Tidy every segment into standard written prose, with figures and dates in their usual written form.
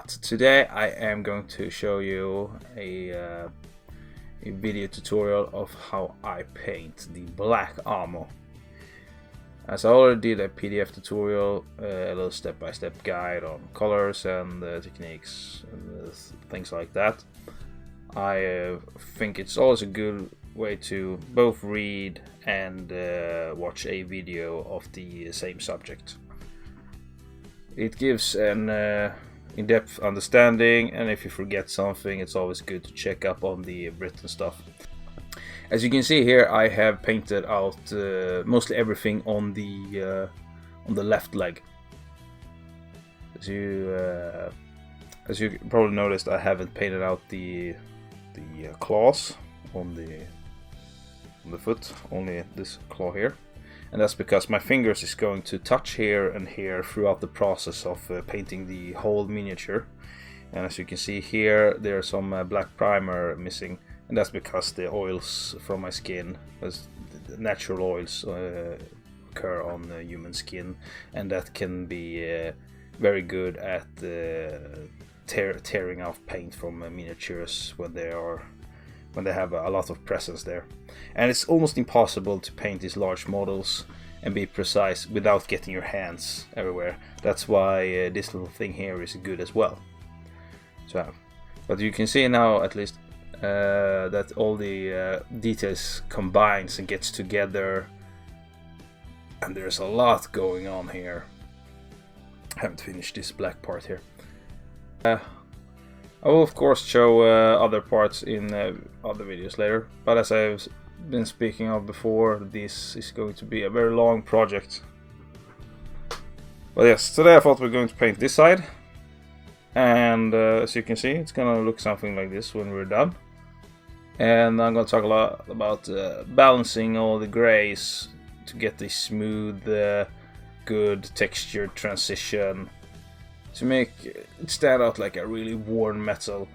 But today I am going to show you a video tutorial of how I paint the black armor. As I already did a PDF tutorial, a little step-by-step guide on colors and techniques and things like that. I think it's always a good way to both read and watch a video of the same subject. It gives an in-depth understanding, and if you forget something, it's always good to check up on the written stuff. As you can see here, I have painted out mostly everything on the left leg. As you probably noticed, I haven't painted out the claws on the foot, only this claw here. And that's because my fingers is going to touch here and here throughout the process of painting the whole miniature. And as you can see here, there's some black primer missing, and that's because the oils from my skin, as the natural oils occur on human skin, and that can be very good at tearing off paint from miniatures when they have a lot of presence there. And it's almost impossible to paint these large models and be precise without getting your hands everywhere. That's why this little thing here is good as well. So, but you can see now at least that all the details combines and gets together, and there's a lot going on here. I haven't finished this black part here. I will of course show other parts in other videos later, but as I've been speaking of before, this is going to be a very long project. But yes, today I thought we were going to paint this side, and as you can see, it's gonna look something like this when we're done. And I'm gonna talk a lot about balancing all the grays to get the smooth, good textured transition, to make it stand out like a really worn metal.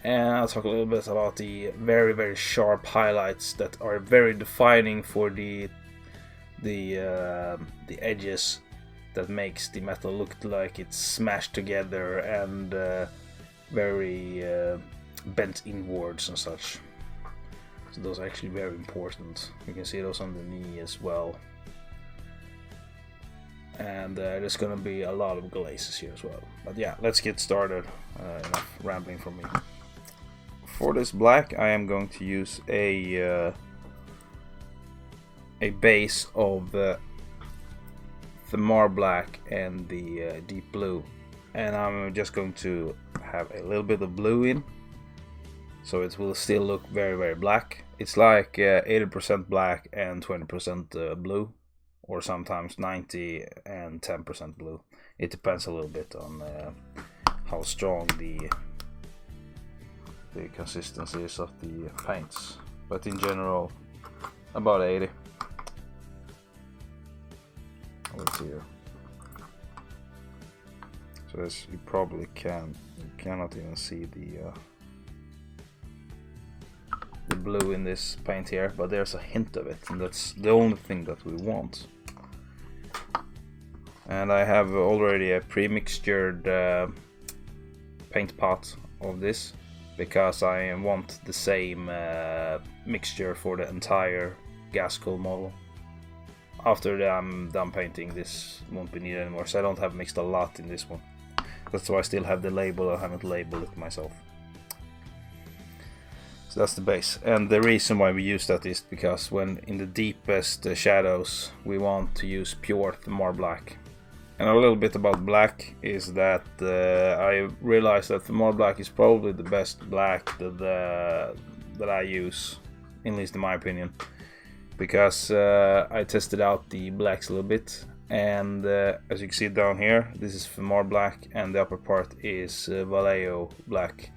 And I'll talk a little bit about the very sharp highlights that are very defining for the edges that makes the metal look like it's smashed together and very bent inwards and such. So those are actually very important. You can see those on the knee as well. And there's gonna be a lot of glazes here as well. But yeah, let's get started. Enough rambling from me. For this black, I am going to use a base of the armour black and the deep blue, and I'm just going to have a little bit of blue in, so it will still look very black. It's like 80% black and 20% blue, or sometimes 90 and 10% blue. It depends a little bit on how strong the consistency is of the paints, but in general about 80. Let's see here. So as you probably cannot even see the blue in this paint here, but there's a hint of it, and that's the only thing that we want. And I have already a pre-mixtured paint pot of this, because I want the same mixture for the entire Gaskull model. After I'm done painting, this won't be needed anymore, so I don't have mixed a lot in this one. That's why I still have the label. I haven't labeled it myself. So that's the base, and the reason why we use that is because when in the deepest shadows we want to use pure armour black. And a little bit about black is that I realized that armour black is probably the best black that I use, at least in my opinion, because I tested out the blacks a little bit, and as you can see down here, this is armour black, and the upper part is Vallejo black.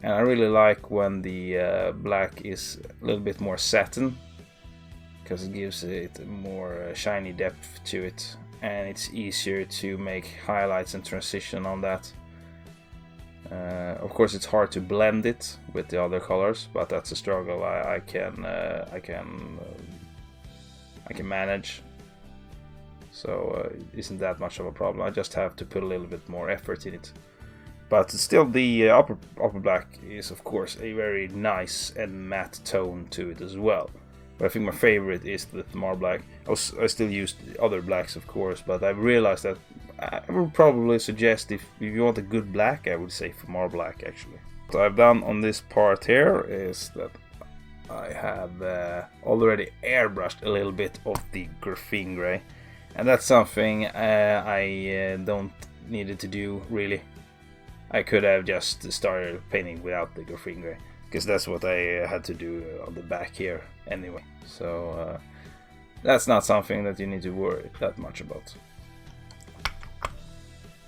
And I really like when the black is a little bit more satin, because it gives it a more shiny depth to it, and it's easier to make highlights and transition on that. Of course, it's hard to blend it with the other colors, but that's a struggle I can manage. So it isn't that much of a problem. I just have to put a little bit more effort in it. But still, the upper black is of course a very nice and matte tone to it as well. But I think my favorite is the Thamar black. I still use other blacks, of course, but I've realized that I would probably suggest if you want a good black, I would say Thamar black actually. What I've done on this part here is that I have already airbrushed a little bit of the graphene gray, and that's something I don't needed to do really. I could have just started painting without the graphene gray, because that's what I had to do on the back here anyway. So that's not something that you need to worry that much about.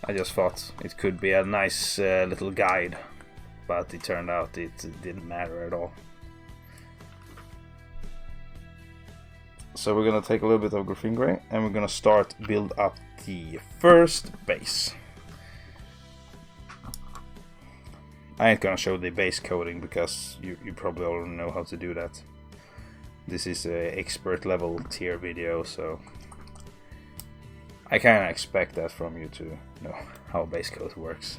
I just thought it could be a nice little guide, but it turned out it didn't matter at all. So we're gonna take a little bit of graphene gray and we're gonna start build up the first base. I ain't gonna show the base coating because you probably already know how to do that. This is a expert level tier video, so I kinda expect that from you to know how base coat works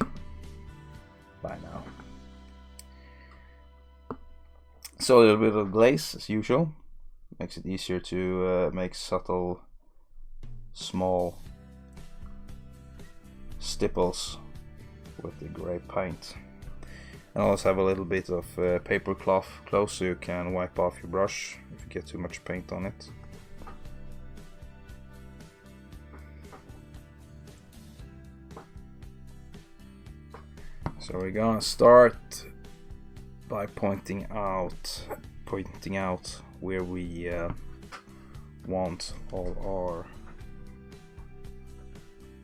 by now. So a little bit of glaze as usual. Makes it easier to make subtle, small stipples with the gray paint. And also have a little bit of paper cloth close so you can wipe off your brush if you get too much paint on it. So we're gonna start by pointing out where we want all our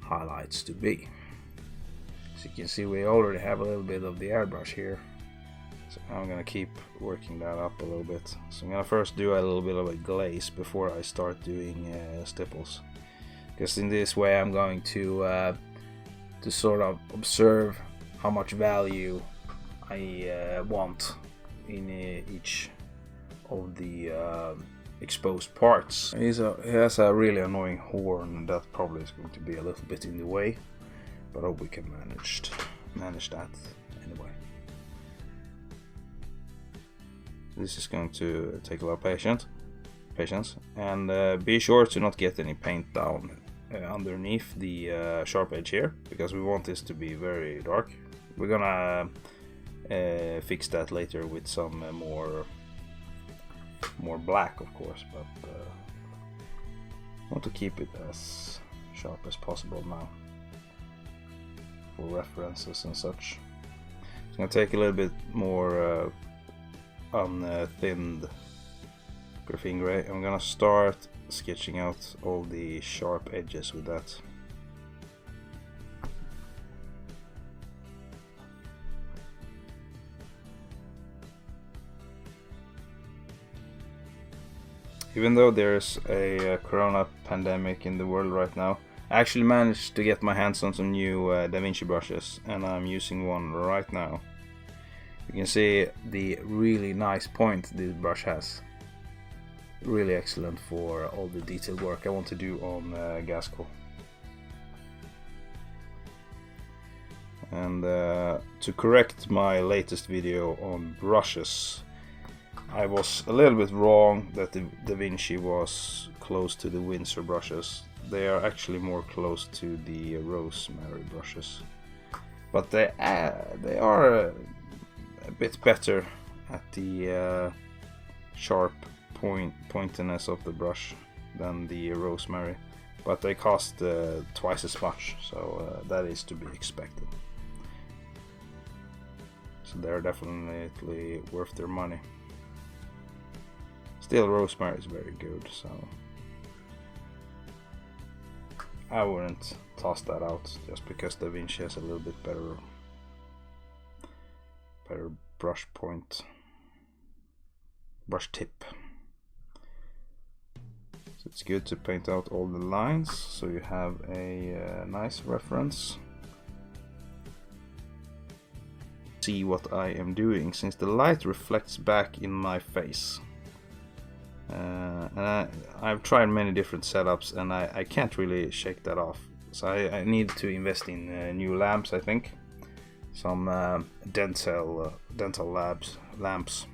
highlights to be. As you can see, we already have a little bit of the airbrush here, so I'm gonna keep working that up a little bit. So I'm gonna first do a little bit of a glaze before I start doing stipples, because in this way I'm going to sort of observe how much value I want in each of the exposed parts. He has a really annoying horn that probably is going to be a little bit in the way, but I hope we can manage that anyway. This is going to take a lot of patience, and be sure to not get any paint down underneath the sharp edge here, because we want this to be very dark. We're gonna fix that later with some more black, of course, but I want to keep it as sharp as possible now for references and such. I'm gonna take a little bit more unthinned graphene gray. I'm gonna start sketching out all the sharp edges with that. Even though there's a corona pandemic in the world right now, I actually managed to get my hands on some new Da Vinci brushes, and I'm using one right now. You can see the really nice point this brush has. Really excellent for all the detailed work I want to do on Gasco. And to correct my latest video on brushes, I was a little bit wrong that the Da Vinci was close to the Windsor brushes. They are actually more close to the Rosemary brushes, but they are a bit better at the sharp pointiness of the brush than the Rosemary, but they cost twice as much, so that is to be expected. So they're definitely worth their money. Still, Rosemary is very good, so I wouldn't toss that out just because Da Vinci has a little bit better brush tip. So it's good to paint out all the lines so you have a nice reference. See what I am doing, since the light reflects back in my face. And I've tried many different setups and I can't really shake that off, so I need to invest in new lamps, I think. some dental lamps,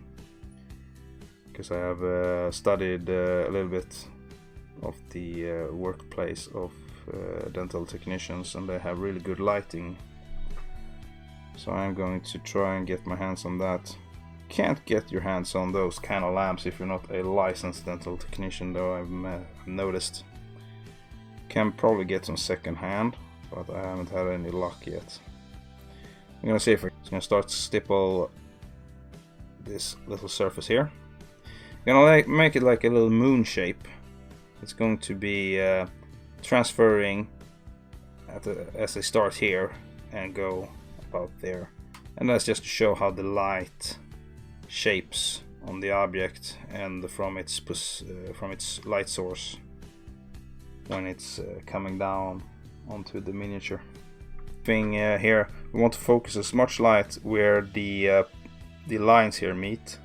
because I have studied a little bit of the workplace of dental technicians, and they have really good lighting. So I'm going to try and get my hands on that. Can't get your hands on those kind of lamps if you're not a licensed dental technician, though I've noticed. Can probably get some second hand, but I haven't had any luck yet. I'm gonna see if I'm gonna start to stipple this little surface here. I'm gonna make it like a little moon shape. It's going to be transferring as I start here and go about there, and that's just to show how the light shapes on the object and from its light source when it's coming down onto the miniature. Thing here, we want to focus as much light where the lines here meet,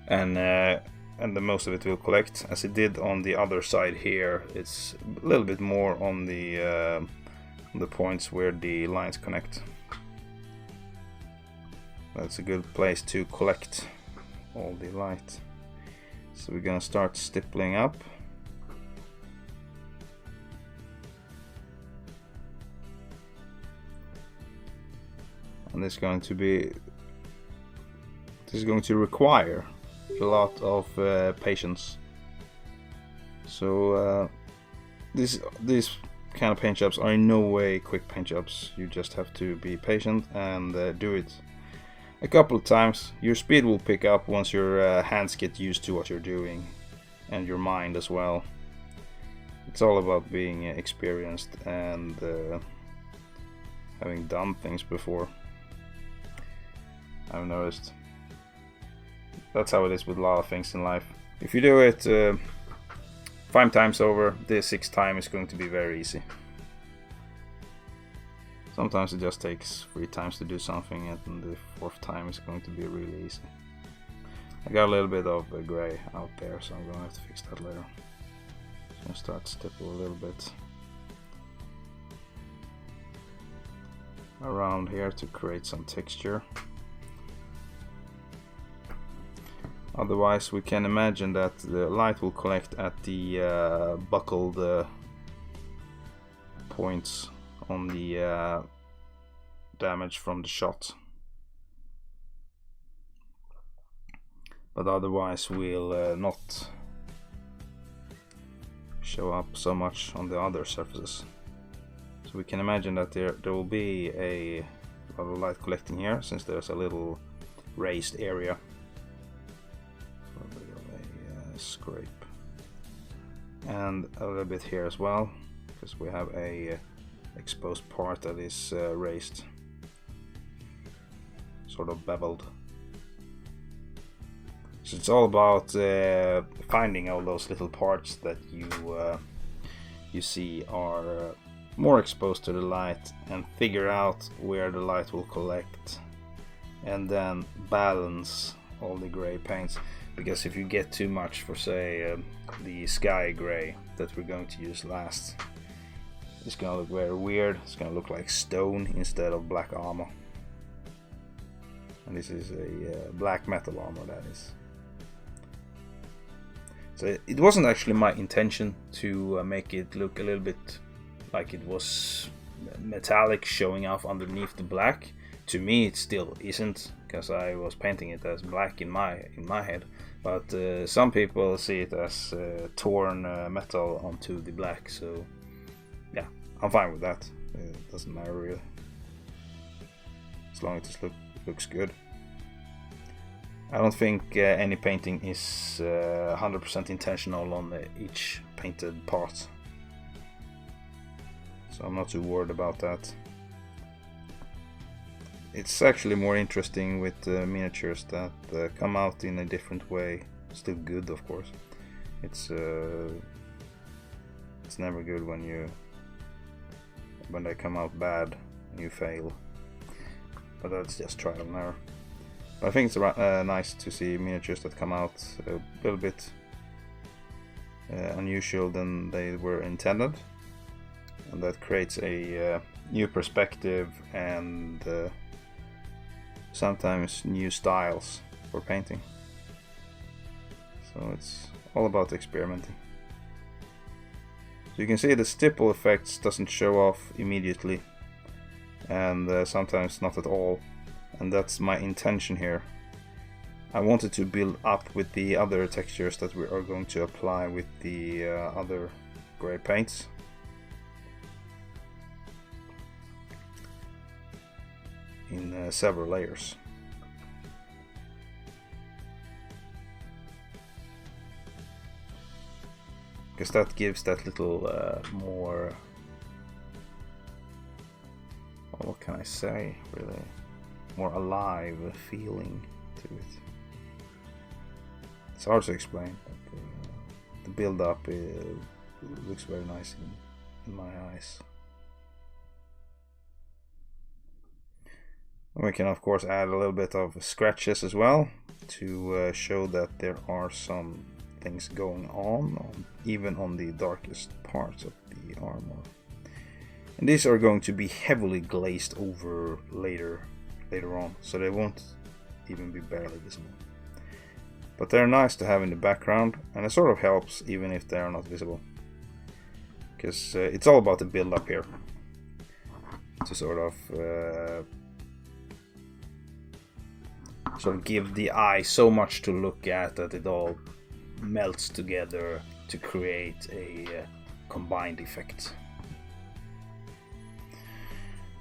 and the most of it will collect, as it did on the other side here. It's a little bit more on the points where the lines connect. That's a good place to collect all the light. So we're gonna start stippling up. And this is going to require a lot of patience. So these kind of paint jobs are in no way quick paint jobs. You just have to be patient and do it a couple of times. Your speed will pick up once your hands get used to what you're doing, and your mind as well. It's all about being experienced and having done things before. I've noticed. That's how it is with a lot of things in life. If you do it 5 times over, the 6th time is going to be very easy. Sometimes it just takes 3 times to do something, and the 4th time is going to be really easy. I got a little bit of gray out there, so I'm going to have to fix that later. I'm going to start to stipple a little bit around here to create some texture. Otherwise, we can imagine that the light will collect at the buckled points on the damage from the shot. But otherwise will not show up so much on the other surfaces. So we can imagine that there will be a lot of light collecting here, since there's a little raised area. A scrape, and a little bit here as well, because we have a exposed part that is raised, sort of beveled. So it's all about finding all those little parts that you see are more exposed to the light, and figure out where the light will collect, and then balance all the gray paints. Because if you get too much for, say, the sky gray that we're going to use last, it's gonna look very weird. It's gonna look like stone instead of black armor. And this is a black metal armor, that is. So it wasn't actually my intention to make it look a little bit like it was metallic showing off underneath the black. To me it still isn't, because I was painting it as black in my head. But some people see it as torn metal onto the black, so yeah, I'm fine with that. It doesn't matter really, as long as it looks good. I don't think any painting is 100% intentional on each painted part, so I'm not too worried about that. It's actually more interesting with miniatures that come out in a different way. Still good, of course. It's never good when they come out bad and you fail. But that's just trial and error. But I think it's nice to see miniatures that come out a little bit unusual than they were intended, and that creates a new perspective and sometimes new styles for painting. So it's all about experimenting. So you can see the stipple effects doesn't show off immediately, and sometimes not at all, and that's my intention here. I wanted to build up with the other textures that we are going to apply with the other gray paints. In several layers. Because that gives that little more, what can I say, really, more alive feeling to it. It's hard to explain, but the build up looks very nice in my eyes. We can of course add a little bit of scratches as well to show that there are some things going on, even on the darkest parts of the armor. And these are going to be heavily glazed over later on, so they won't even be barely visible. But they're nice to have in the background, and it sort of helps even if they are not visible. Because it's all about the build up here. To sort of give the eye so much to look at that it all melts together to create a combined effect.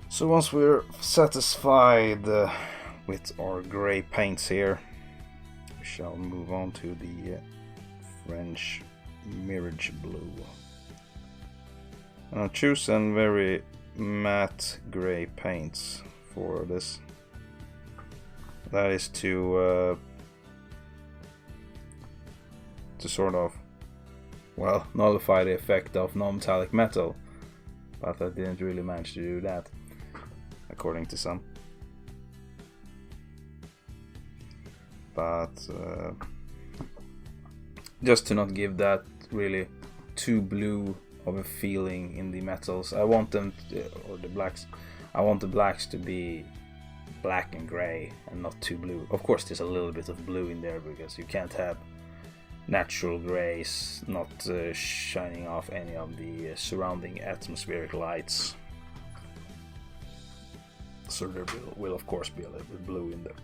So once we're satisfied with our gray paints here, we shall move on to the French Mirage Blue. I've chosen very matte gray paints for this. That is to sort of, well, nullify the effect of non-metallic metal, but I didn't really manage to do that, according to some. But just to not give that really too blue of a feeling in the metals, I want them or the blacks, I want the blacks to be black and gray and not too blue. Of course there's a little bit of blue in there because you can't have natural grays not shining off any of the surrounding atmospheric lights. So there will of course be a little bit blue in there.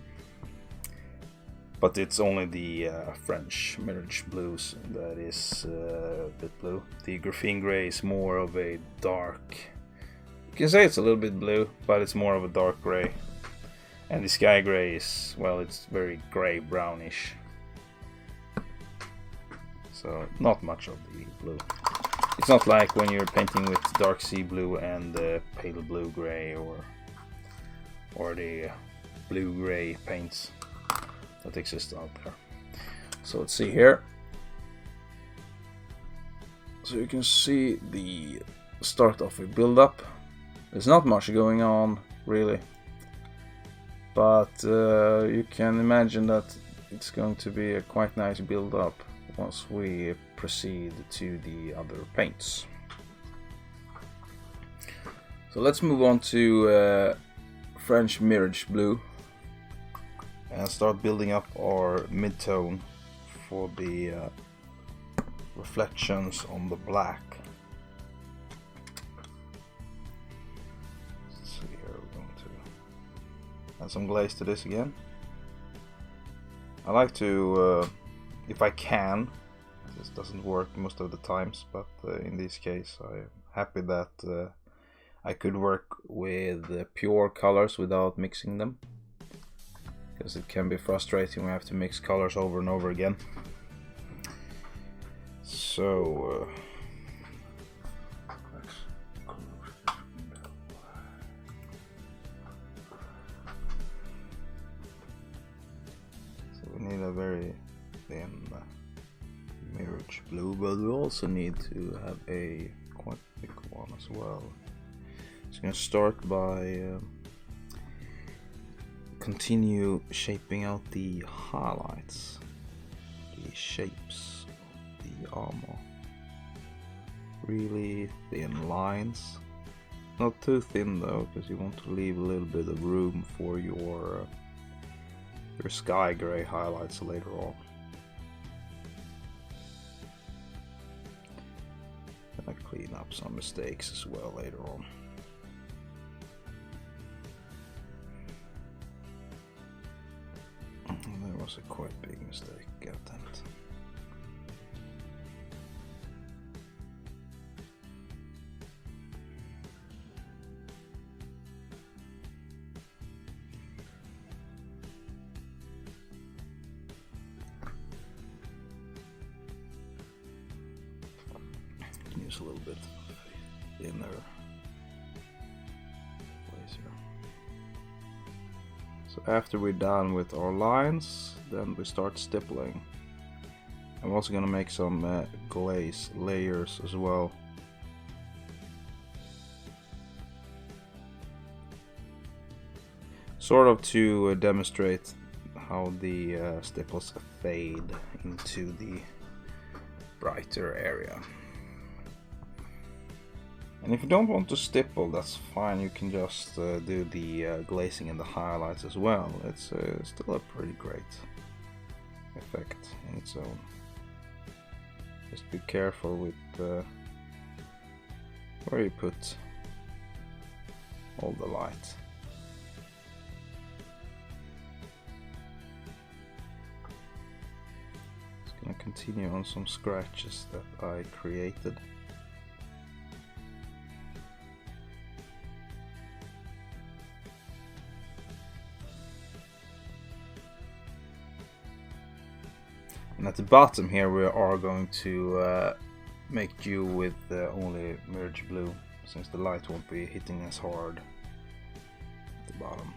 But it's only the French Mirage Blues that is a bit blue. The Graphene Grey is more of a dark, you can say it's a little bit blue, but it's more of a dark grey. And the Sky Grey is, well, it's very grey brownish. So not much of the blue. It's not like when you're painting with dark sea blue and pale blue grey or the blue grey paints that exist out there. So let's see here. So you can see the start of a build up. There's not much going on really, but you can imagine that it's going to be a quite nice build up once we proceed to the other paints. So let's move on to French Mirage Blue and start building up our mid-tone for the reflections on the black. Let's see here, we're going to add some glaze to this again. I like to, if I can, this doesn't work most of the times, but in this case I'm happy that I could work with pure colors without mixing them, because it can be frustrating when I have to mix colors over and over again. So we need a very thin Mirage Blue, but we also need to have a quite thick one as well. So I'm going to start by continue shaping out the highlights, the shapes of the armor. Really thin lines, not too thin though, because you want to leave a little bit of room for your your sky gray highlights later on. And I clean up some mistakes as well later on. And that was a quite big mistake, got that. Use a little bit of inner place here. So after we're done with our lines, then we start stippling. I'm also going to make some glaze layers as well. Sort of to demonstrate how the stipples fade into the brighter area. And if you don't want to stipple, that's fine, you can just do the glazing and the highlights as well. It's still a pretty great effect in its own. Just be careful with where you put all the light. Just gonna continue on some scratches that I created. And at the bottom here we are going to make do with only merge blue, since the light won't be hitting as hard at the bottom.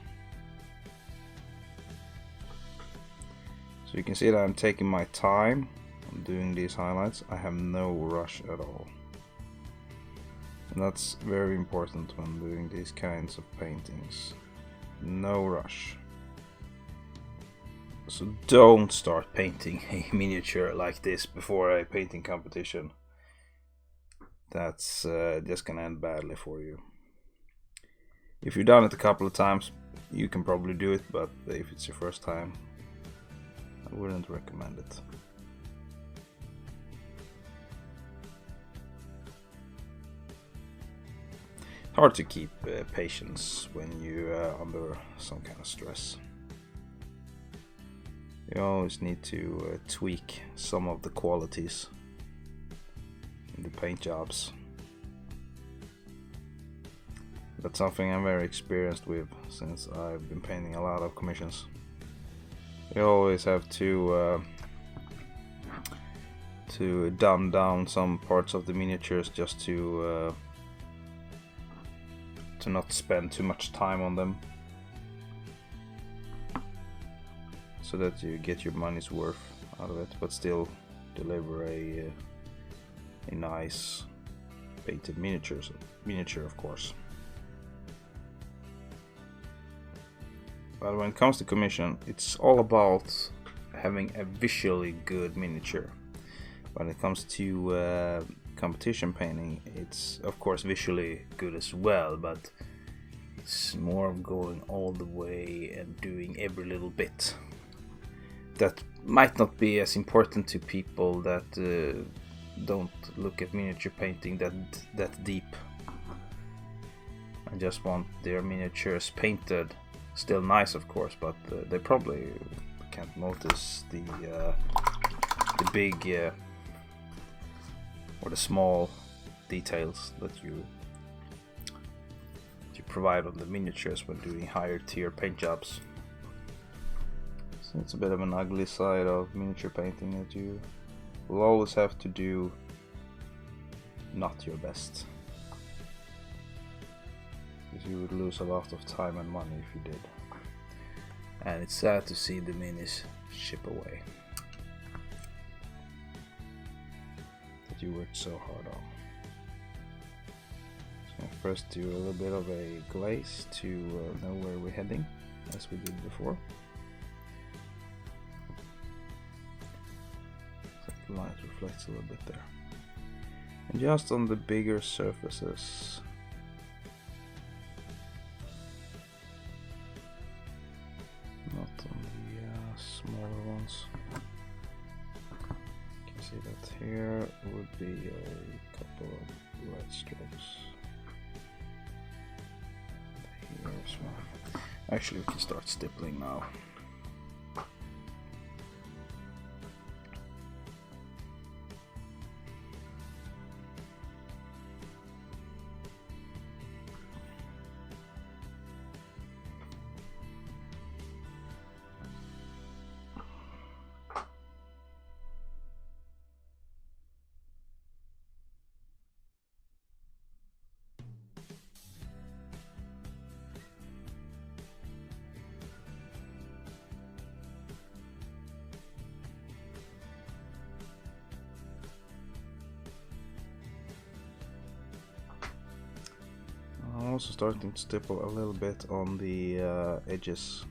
So you can see that I'm taking my time on doing these highlights. I have no rush at all. And that's very important when doing these kinds of paintings. No rush. So don't start painting a miniature like this before a painting competition. That's just gonna end badly for you. If you've done it a couple of times, you can probably do it, but if it's your first time, I wouldn't recommend it. Hard to keep patience when you're under some kind of stress. You always need to tweak some of the qualities in the paint jobs. That's something I'm very experienced with, since I've been painting a lot of commissions. You always have to dumb down some parts of the miniatures just to not spend too much time on them, so that you get your money's worth out of it, but still deliver a nice painted miniature, of course. But when it comes to commission, it's all about having a visually good miniature. When it comes to competition painting, it's of course visually good as well, but it's more of going all the way and doing every little bit. That might not be as important to people that don't look at miniature painting that deep and just want their miniatures painted. Still nice, of course, but they probably can't notice the big or the small details that you provide on the miniatures when doing higher tier paint jobs. So it's a bit of an ugly side of miniature painting, that you will always have to do not your best, because you would lose a lot of time and money if you did. And it's sad to see the minis ship away that you worked so hard on. So first do a little bit of a glaze to know where we're heading, as we did before. The light reflects a little bit there. And just on the bigger surfaces, not on the here would be a couple of red strokes. Here as well. Actually, we can start stippling now. I'm also starting to stipple a little bit on the edges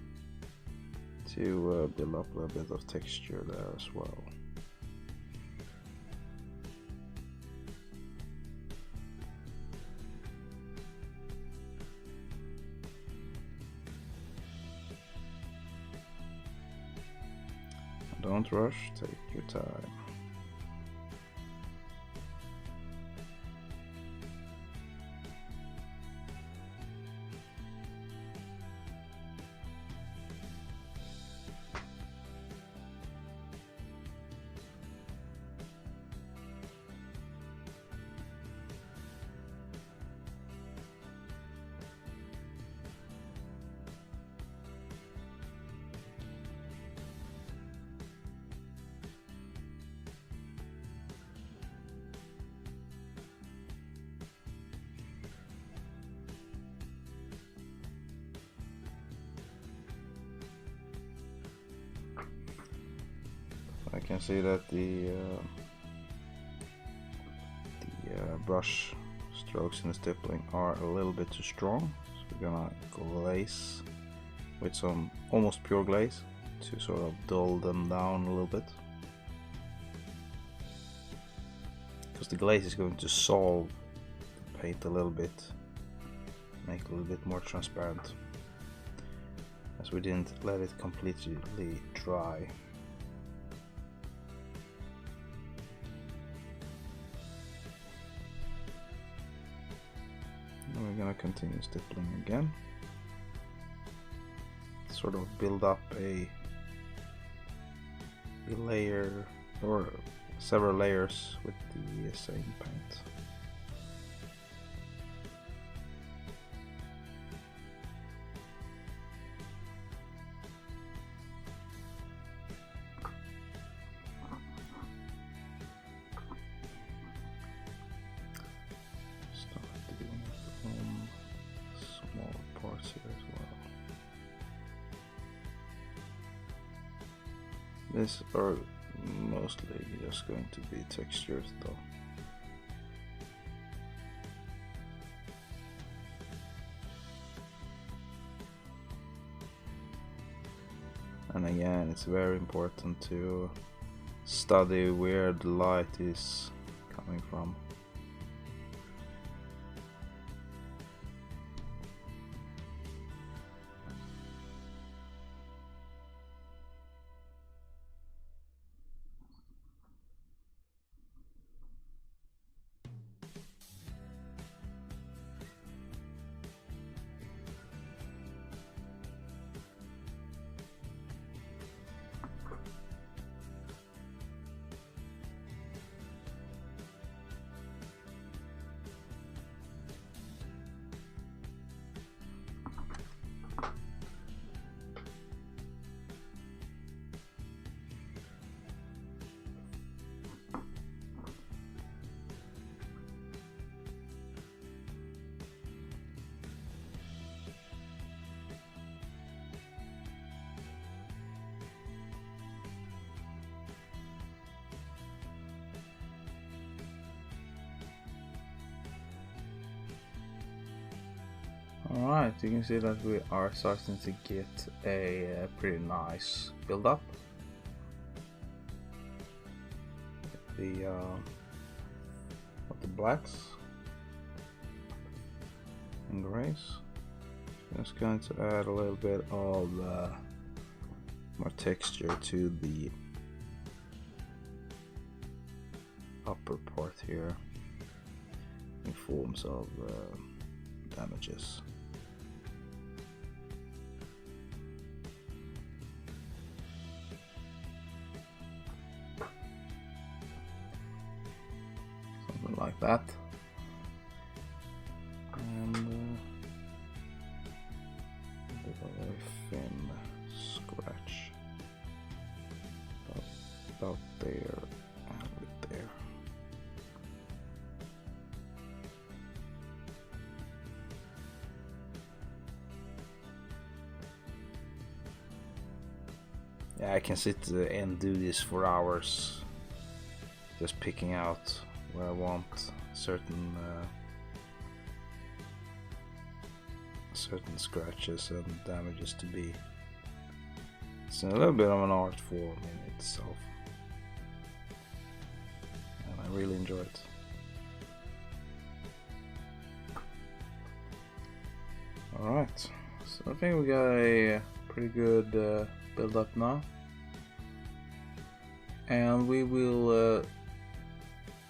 to build up a little bit of texture there as well. Don't rush, take your time. I can see that the brush strokes in the stippling are a little bit too strong, so we're gonna glaze with some almost pure glaze to sort of dull them down a little bit, because the glaze is going to solve the paint a little bit, make it a little bit more transparent, as we didn't let it completely dry. We're gonna continue stippling again, sort of build up a layer or several layers with the same paint. Here as well. These are mostly just going to be textures though. And again, it's very important to study where the light is coming from. Alright, you can see that we are starting to get a pretty nice build up. Of the blacks and grays. Just going to add a little bit of more texture to the upper part here in forms of damages. Something like that. And a bit of a very thin scratch about there and a bit there. Yeah, I can sit and do this for hours, just picking out where I want certain scratches and damages to be. It's a little bit of an art form in itself, and I really enjoy it. Alright, so I think we got a pretty good build up now, and we will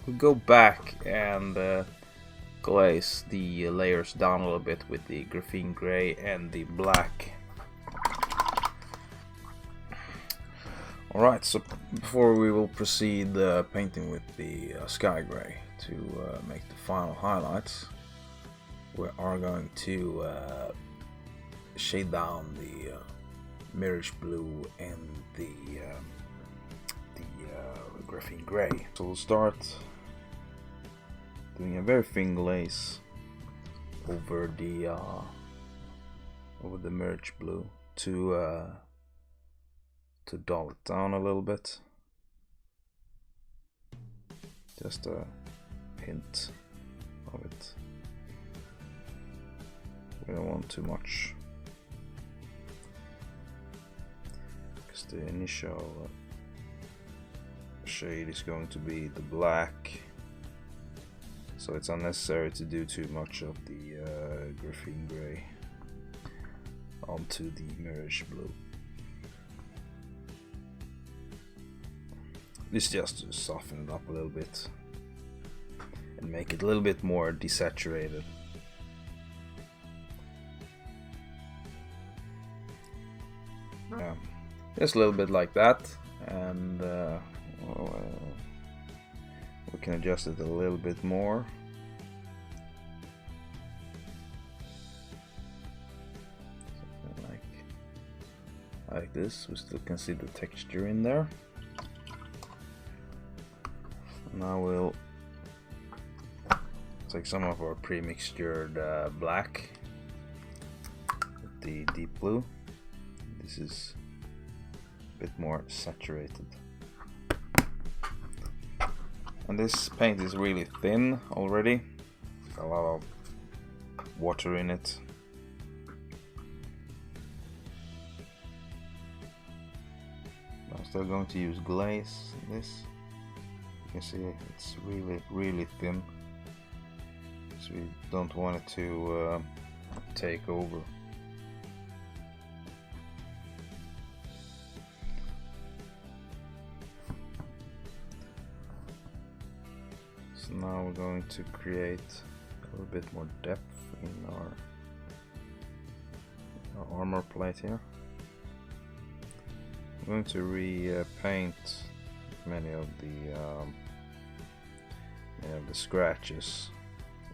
we'll go back and glaze the layers down a little bit with the graphene gray and the black. Alright, so before we will proceed painting with the sky gray to make the final highlights, we are going to shade down the mirage blue and the graphene gray. So we'll start doing a very thin glaze over the mirage blue to dull it down a little bit. Just a hint of it. We don't want too much, because the initial shade is going to be the black, so it's unnecessary to do too much of the graphene gray onto the mirage blue. This just to soften it up a little bit and make it a little bit more desaturated. Yeah, just a little bit like that, and we can adjust it a little bit more. Something like this. We still can see the texture in there. Now we'll take some of our pre-mixtured black with the deep blue. This is a bit more saturated. And this paint is really thin already. Got a lot of water in it. I'm still going to use glaze in this. You can see it's really thin, so we don't want it to take over. So now we're going to create a little bit more depth in our armor plate here. I'm going to repaint many of the scratches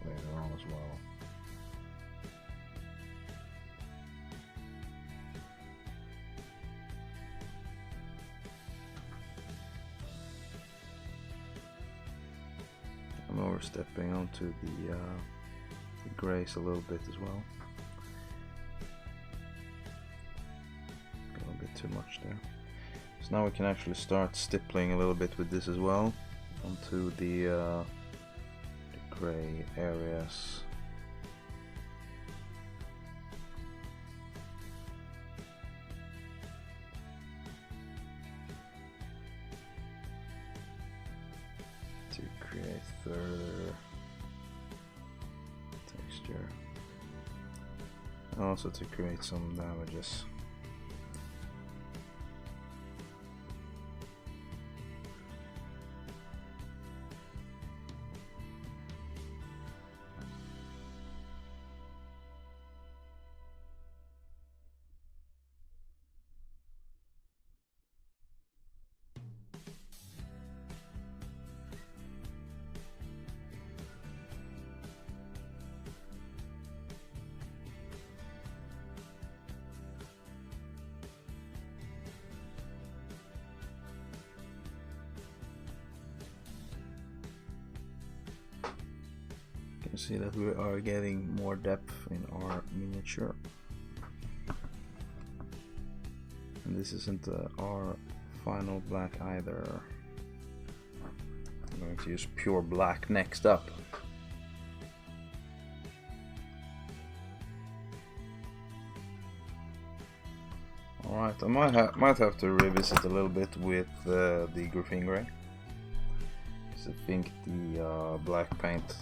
later on as well. I'm overstepping onto the grays a little bit as well. Got a bit too much there. So now we can actually start stippling a little bit with this as well onto the gray areas. To create further texture, and also to create some damages. You see that we are getting more depth in our miniature. And this isn't our final black either. I'm going to use pure black next up. Alright, I might have to revisit a little bit with the graphene gray, because I think the black paint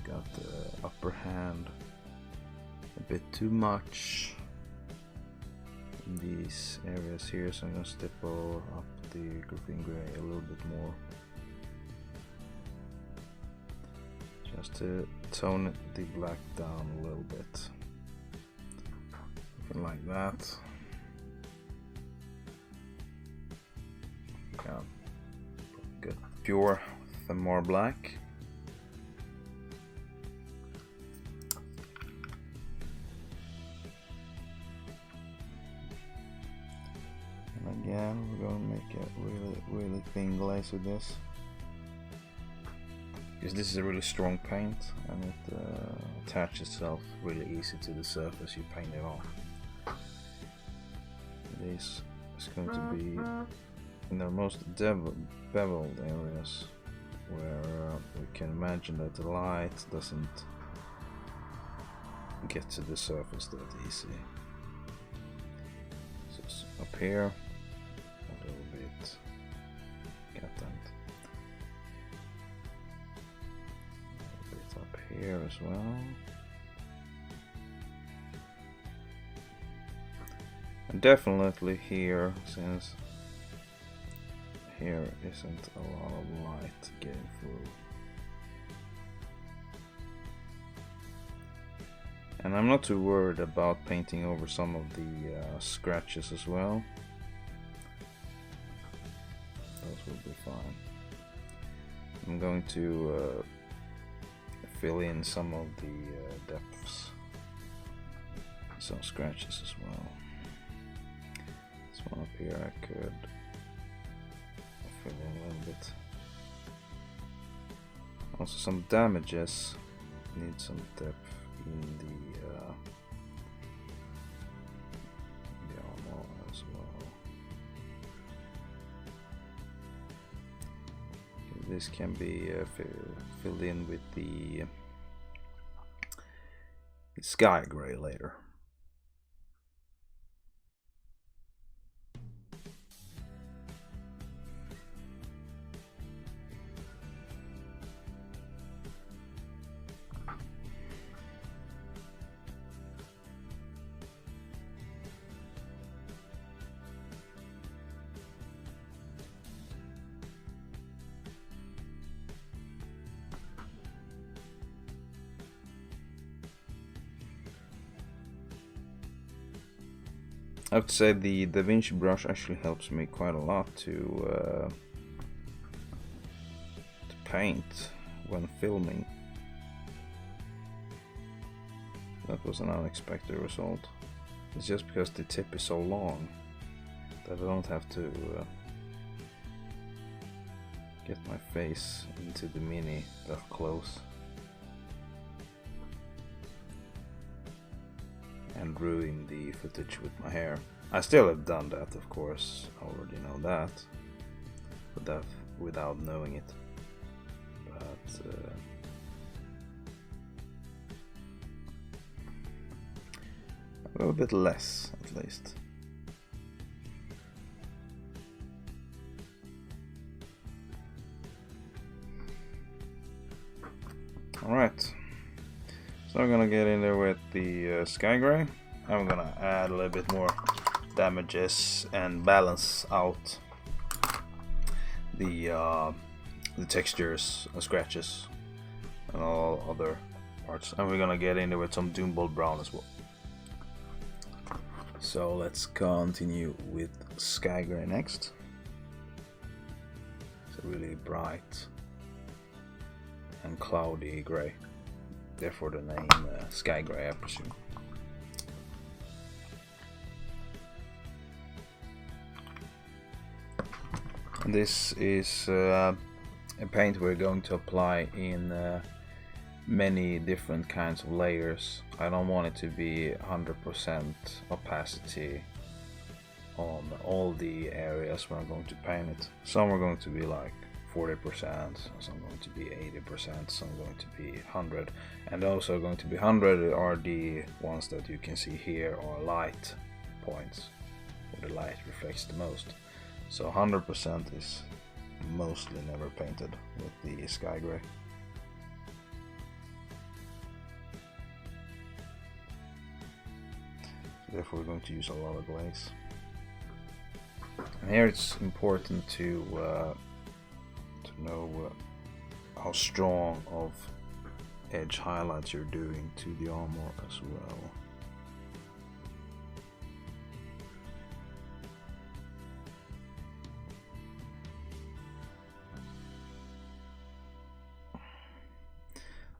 got the upper hand a bit too much in these areas here, so I'm going to stipple up the graphene gray a little bit more, just to tone the black down a little bit, something like that. Yeah, good. Pure Thamar black. And again, we're going to make a really thin glaze with this, because this is a really strong paint and it attaches itself really easy to the surface you paint it on. This is going to be in their most beveled areas, where we can imagine that the light doesn't get to the surface that easy. So it's up here a little bit, got that. A bit up here as well. And definitely here, since here isn't a lot of light getting through. And I'm not too worried about painting over some of the scratches as well. Those will be fine. I'm going to fill in some of the depths, some scratches as well. This one up here I could fill in a little bit. Also some damages need some depth in the armor as well. This can be filled in with the sky gray later. I have to say the DaVinci brush actually helps me quite a lot to paint when filming. That was an unexpected result. It's just because the tip is so long that I don't have to get my face into the mini that close and ruin the footage with my hair. I still have done that, of course, I already know that, but that without knowing it. But a little bit less, at least. Alright. So I'm gonna get in there with the sky gray. I'm gonna add a little bit more damages and balance out the textures and scratches and all other parts. And we're gonna get in there with some Doombolt brown as well. So let's continue with sky gray next. It's a really bright and cloudy gray. Therefore the name sky gray, I presume. And this is a paint we're going to apply in many different kinds of layers. I don't want it to be 100% opacity on all the areas where I'm going to paint it. Some are going to be like 40%, some going to be 80%, some going to be 100, and also going to be 100 are the ones that you can see here are light points where the light reflects the most. So 100% is mostly never painted with the sky gray. So therefore we're going to use a lot of glaze. And here it's important to know how strong of edge highlights you're doing to the armor as well.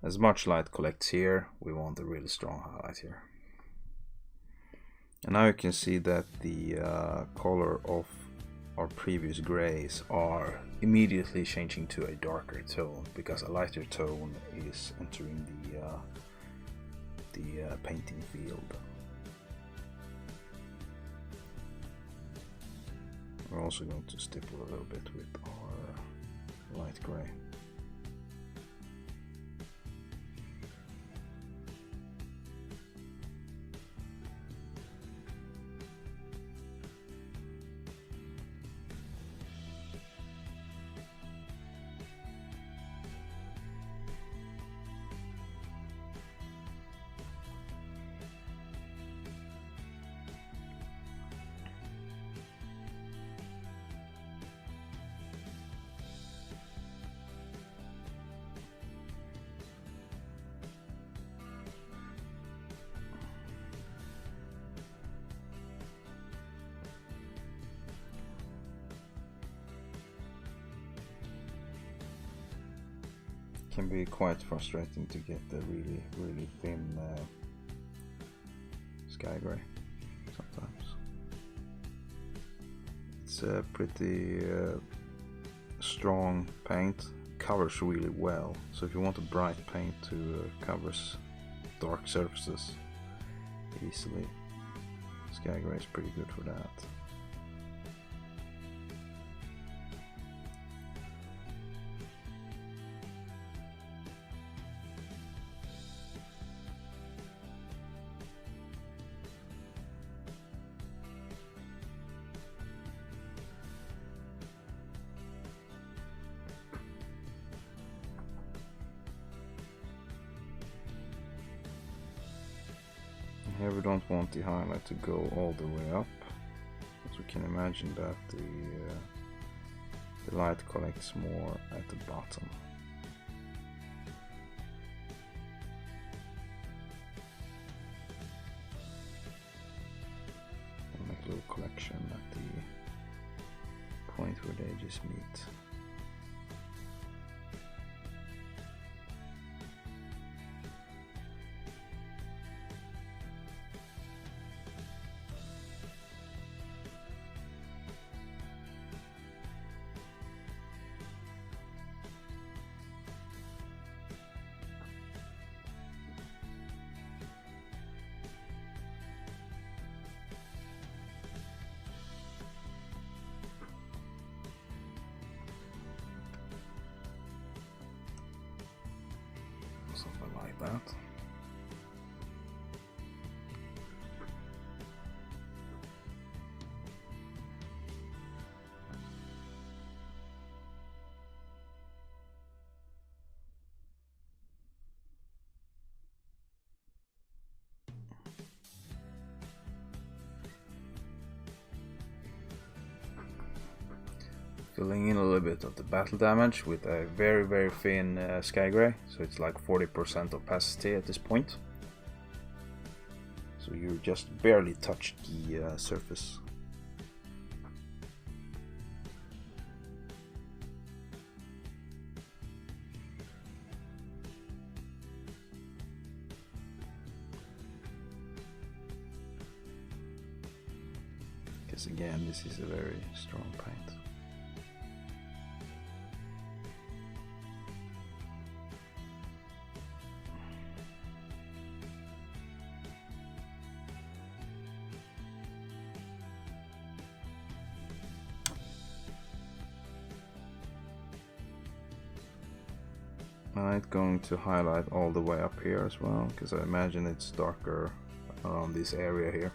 As much light collects here, we want a really strong highlight here. And now you can see that the color of our previous grays are immediately changing to a darker tone, because a lighter tone is entering the painting field. We're also going to stipple a little bit with our light gray. Can be quite frustrating to get the really thin sky gray sometimes. It's a pretty strong paint, covers really well, so if you want a bright paint to covers dark surfaces easily, sky gray is pretty good for that. Here we don't want the highlight to go all the way up, as we can imagine that the light collects more at the bottom. And make a little collection at the point where they just meet. Something like that. Filling in a little bit of the battle damage with a very thin sky gray, so it's like 40% opacity at this point. So you just barely touch the surface. Because again, this is a very strong paint. I'm going to highlight all the way up here as well, because I imagine it's darker around this area here.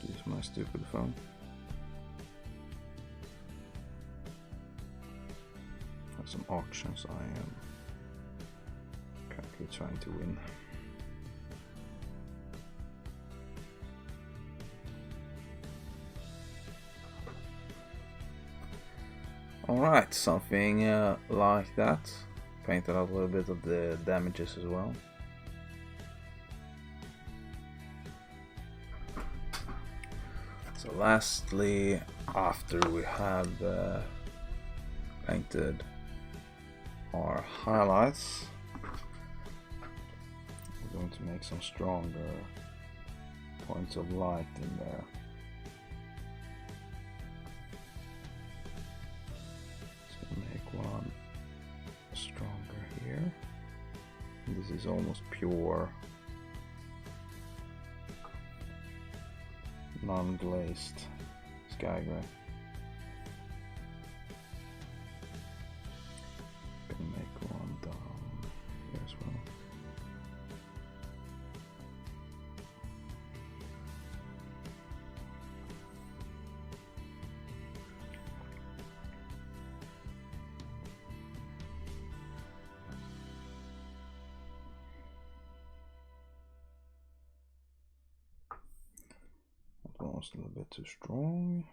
Excuse my stupid phone. Have some auctions I am currently trying to win. Alright, something like that. Painted out a little bit of the damages as well. So lastly, after we have painted our highlights, we're going to make some stronger points of light in there. So make one stronger here. This is almost pure non-glazed sky gray. Gonna make one down here as well. Almost a little bit too strong.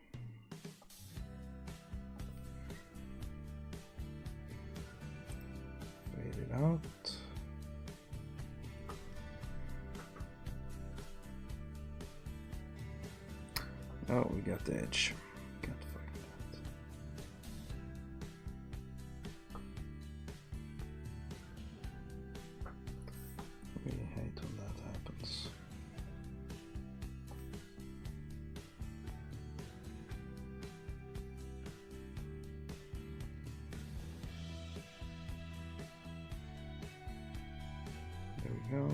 Fade it out. Oh, we got the edge. Can't find that. Really hate when that happens. There we go.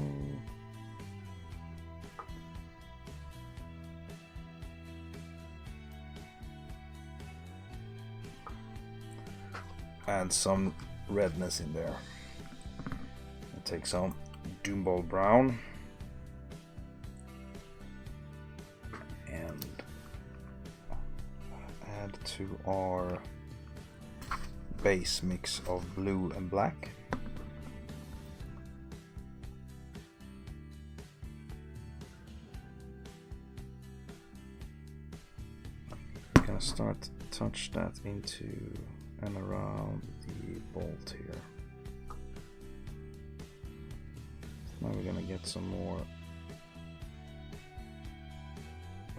Add some redness in there. I'll take some Doomball Brown and add to our base mix of blue and black. I'm gonna start to touch that into and around the bolt here. Now we're gonna get some more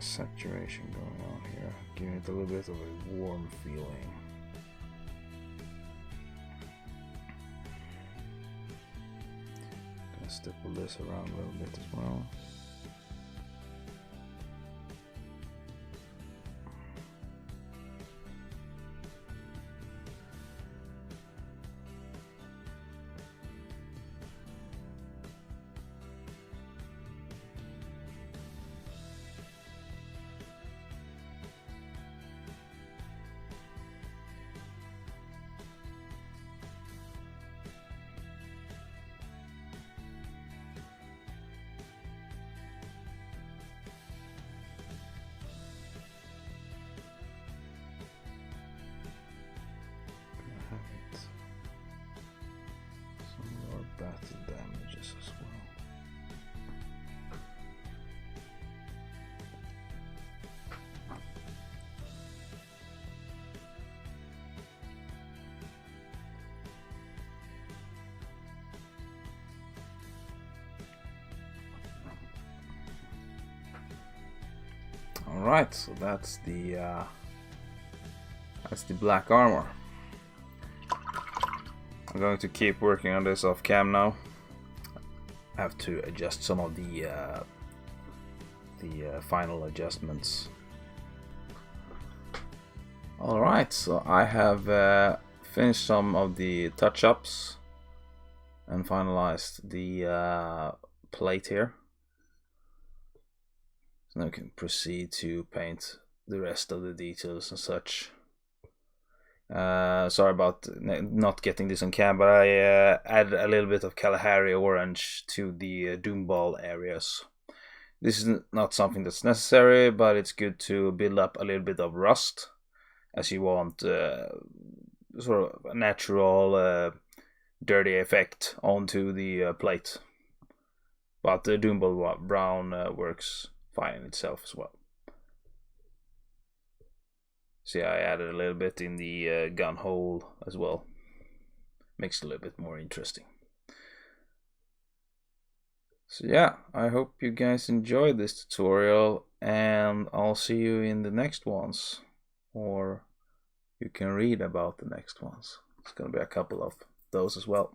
saturation going on here, giving it a little bit of a warm feeling. Gonna stipple this around a little bit as well. Battle damages as well. Alright, so that's the black armor. I'm going to keep working on this off cam now. I have to adjust some of the final adjustments. Alright, so I have finished some of the touch-ups and finalized the plate here. So now we can proceed to paint the rest of the details and such. Sorry about not getting this on cam, but I added a little bit of Kalahari orange to the doom ball areas. This is not something that's necessary, but it's good to build up a little bit of rust, as you want sort of a natural dirty effect onto the plate. But the doom ball brown works fine in itself as well. See, I added a little bit in the gun hole as well. Makes it a little bit more interesting. So yeah, I hope you guys enjoyed this tutorial, and I'll see you in the next ones. Or you can read about the next ones. It's gonna be a couple of those as well.